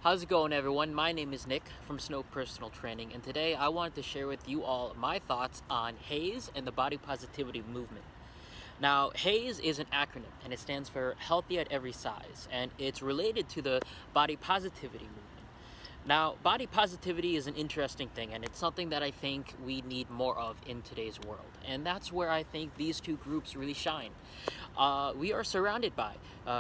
How's it going, everyone? My name is Nick from Snow Personal Training, and today I wanted to share with you all my thoughts on HAES and the body positivity movement. Now, HAES is an acronym, and it stands for Healthy at Every Size, and it's related to the body positivity movement. Now, body positivity is an interesting thing, and it's something that I think we need more of in today's world. And that's where I think these two groups really shine. We are surrounded by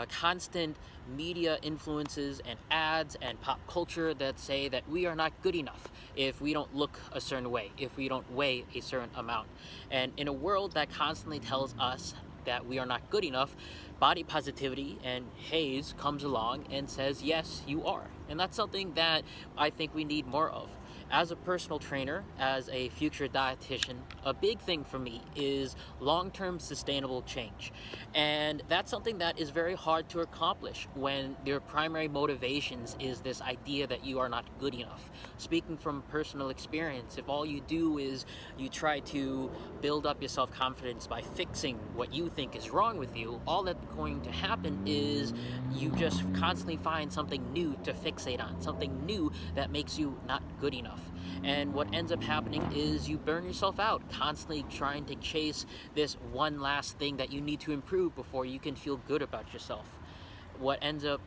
constant media influences and ads and pop culture that say that we are not good enough if we don't look a certain way, if we don't weigh a certain amount. And in a world that constantly tells us that we are not good enough, body positivity and HAES comes along and says, yes, you are. And that's something that I think we need more of. As a personal trainer, as a future dietitian, a big thing for me is long-term sustainable change. And that's something that is very hard to accomplish when your primary motivations is this idea that you are not good enough. Speaking from personal experience, if all you do is you try to build up your self-confidence by fixing what you think is wrong with you, all that's going to happen is you just constantly find something new to fixate on, something new that makes you not good enough. And what ends up happening is you burn yourself out, constantly trying to chase this one last thing that you need to improve before you can feel good about yourself. What ends up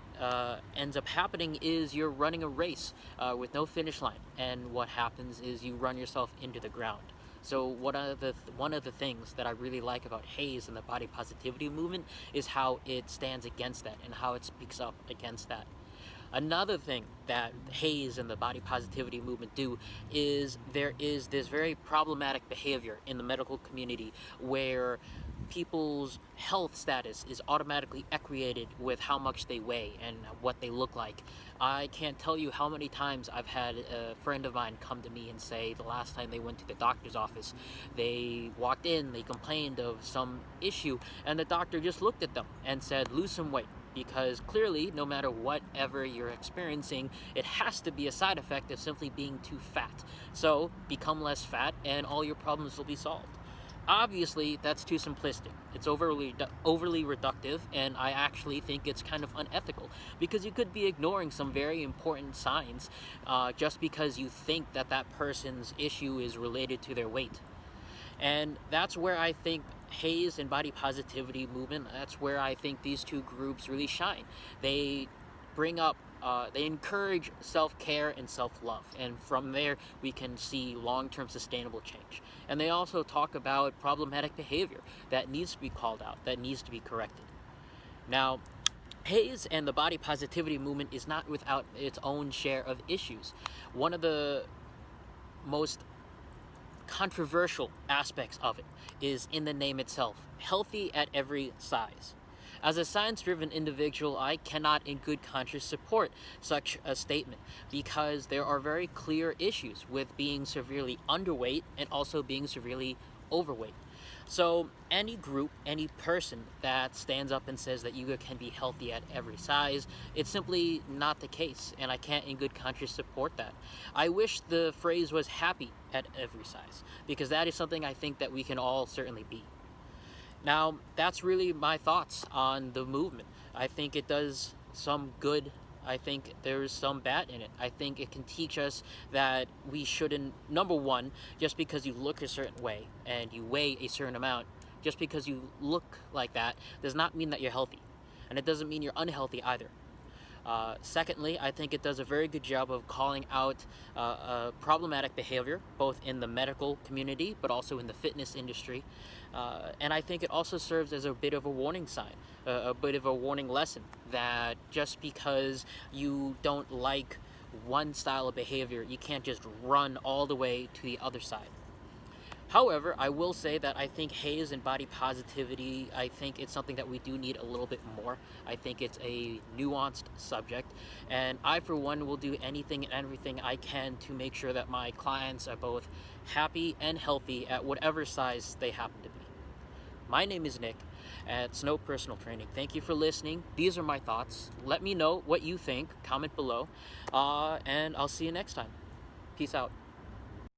happening is you're running a race with no finish line, and what happens is you run yourself into the ground. So one of the things that I really like about HAES and the body positivity movement is how it stands against that and how it speaks up against that. Another thing that HAES and the body positivity movement do is there is this very problematic behavior in the medical community where people's health status is automatically equated with how much they weigh and what they look like. I can't tell you how many times I've had a friend of mine come to me and say the last time they went to the doctor's office, they walked in, they complained of some issue, and the doctor just looked at them and said, lose some weight. Because clearly, no matter whatever you're experiencing, it has to be a side effect of simply being too fat. So become less fat and all your problems will be solved. Obviously, that's too simplistic. It's overly reductive, and I actually think it's kind of unethical because you could be ignoring some very important signs just because you think that that person's issue is related to their weight. And that's where I think HAES and body positivity movement, that's where I think these two groups really shine. They they encourage self-care and self-love, and from there we can see long-term sustainable change. And they also talk about problematic behavior that needs to be called out, that needs to be corrected. Now, HAES and the body positivity movement is not without its own share of issues. One of the most controversial aspects of it is in the name itself, healthy at every size. As a science-driven individual, I cannot in good conscience support such a statement because there are very clear issues with being severely underweight and also being severely overweight. So any group, any person that stands up and says that you can be healthy at every size, it's simply not the case, and I can't in good conscience support that. I wish the phrase was happy at every size, because that is something I think that we can all certainly be. Now, that's really my thoughts on the movement. I think it does some good. I think there's some bad in it. I think it can teach us that we shouldn't, number one, just because you look a certain way and you weigh a certain amount, just because you look like that does not mean that you're healthy. And it doesn't mean you're unhealthy either. Secondly, I think it does a very good job of calling out problematic behavior, both in the medical community, but also in the fitness industry. And I think it also serves as a bit of a warning sign, a bit of a warning lesson that just because you don't like one style of behavior, you can't just run all the way to the other side. However, I will say that I think HAES and body positivity, I think it's something that we do need a little bit more. I think it's a nuanced subject, and I, for one, will do anything and everything I can to make sure that my clients are both happy and healthy at whatever size they happen to be. My name is Nick at Snow Personal Training. Thank you for listening. These are my thoughts. Let me know what you think. Comment below, and I'll see you next time. Peace out.